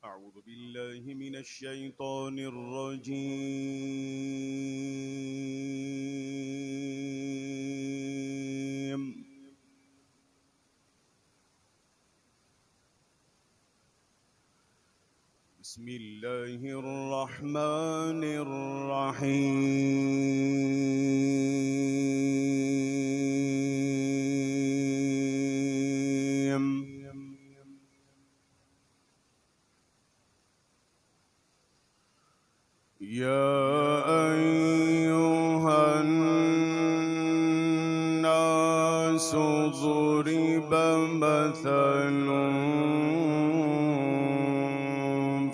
أعوذ بالله من الشيطان الرجيم. بسم الله الرحمن الرحيم. يا أيها الناس ضرب مثل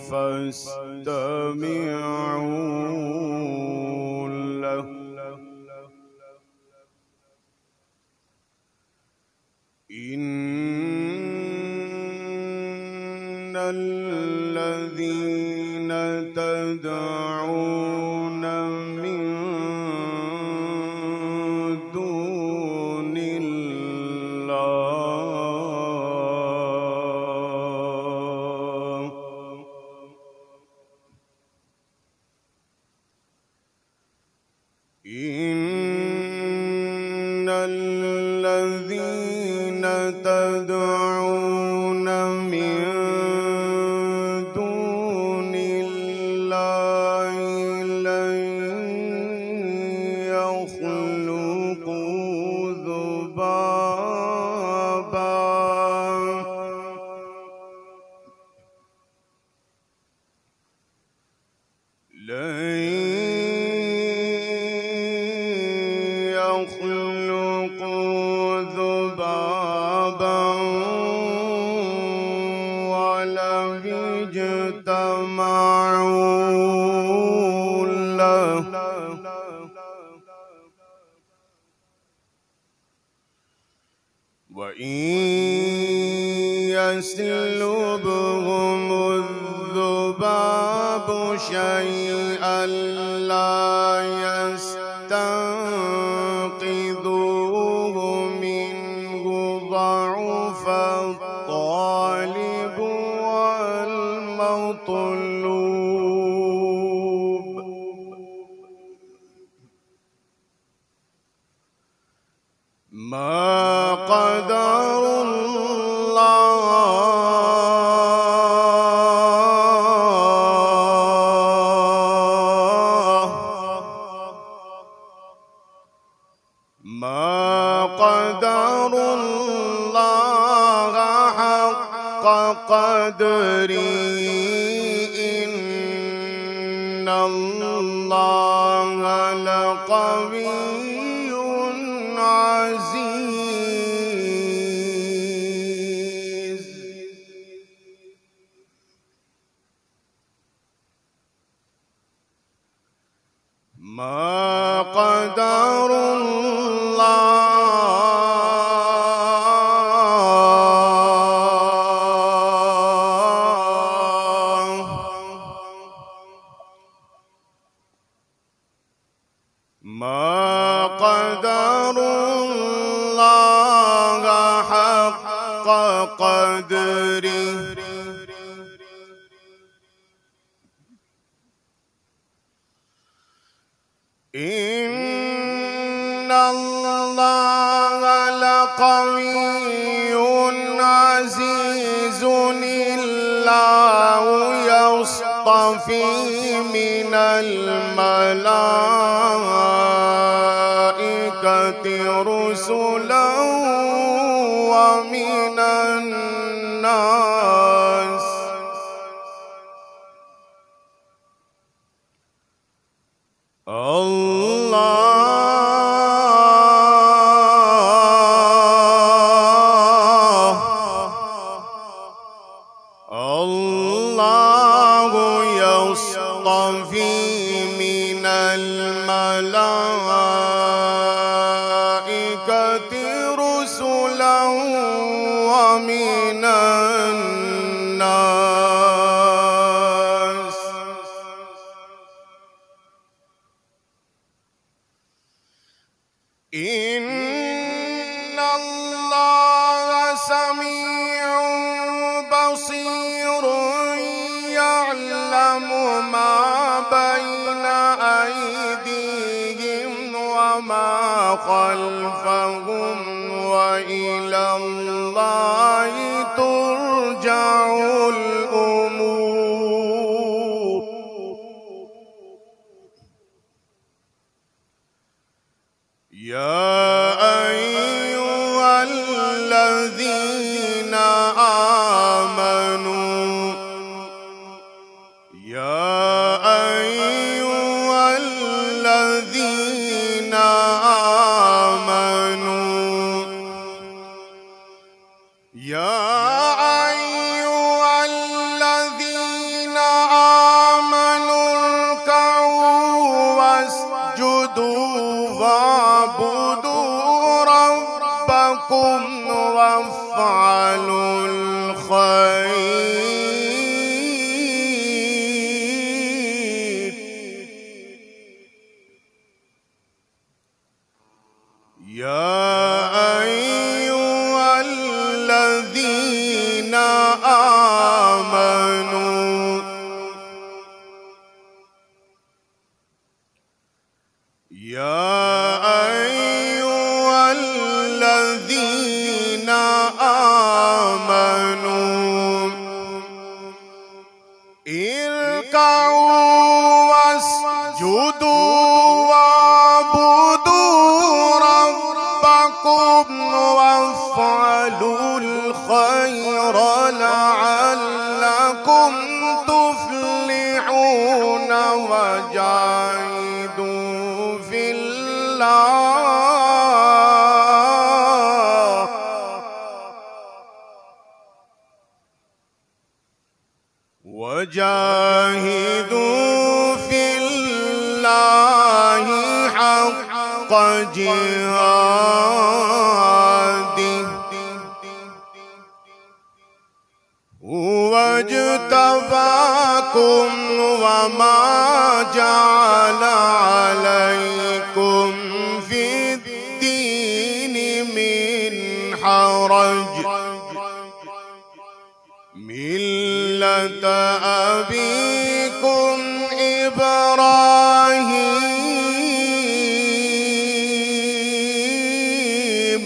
فاستمعوا له إن الذين تدعون من دون الله إن الذين تدعون من دون الله لن يخلقوا ذبابا ولو اجتمعوا له وإن يسلبهم الذباب شيئا لا يستنقذوه منه ضعف الطالب والمطلوب ما قدر الله حق قدره إن الله لقوي عزيز. ما قدر ما قدر الله حق قدره إن الله لقوي عزيز. الله يصطفي من الملائكة رسلا ومن الناس الله يصطفي من الملائكة رسلا ومن الناس إن الله سميع بصير خلفهم وإلى الله ترجع الأمور. يا أيها الذين آمنوا اركعوا واسجدوا واعبدوا ربكم وافعلوا الخير. يا أيها الذين آمنوا اركعوا واسجدوا واعبدوا ربكم وافعلوا الخير لعلكم تفلحون وجاهدوا في الله حق جهاده هو اجتباكم وما جعل عليكم في الدين من حرج ملة أبيكم إبراهيم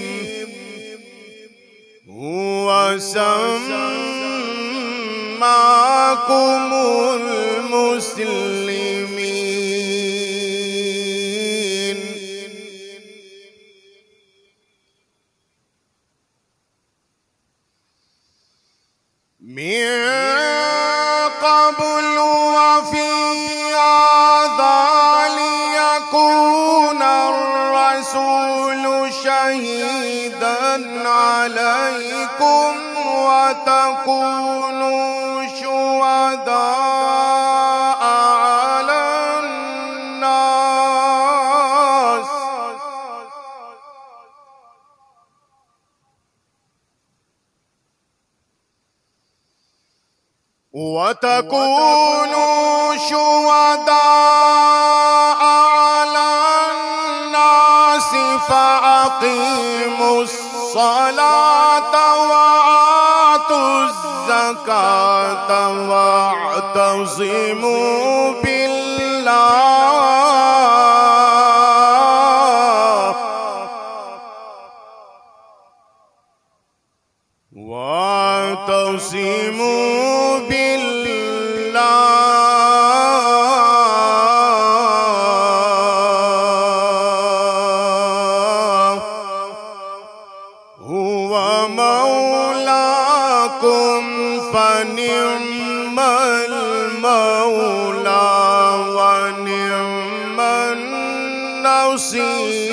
هو سماكم المسلمين من قبل وفي هذا ليكون الرسول شهيدا عليكم وتكونوا شهداء على الناس فأقيموا الصلاة وآتوا الزكاة واعتصموا بالله هو مولاكم فنعم المولى ونعم النصير.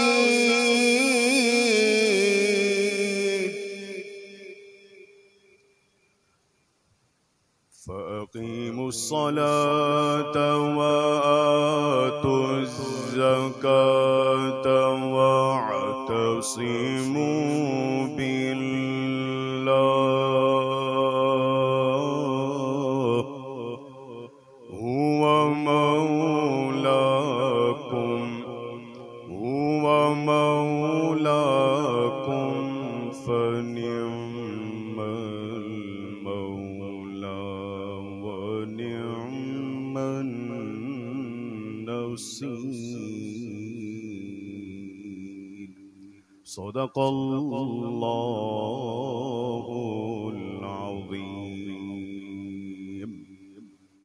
فأقيموا الصلاة وآتوا الزكاة واعتصموا بالله هو مولاكم فنعم المولى ونعم النصير. صدق الله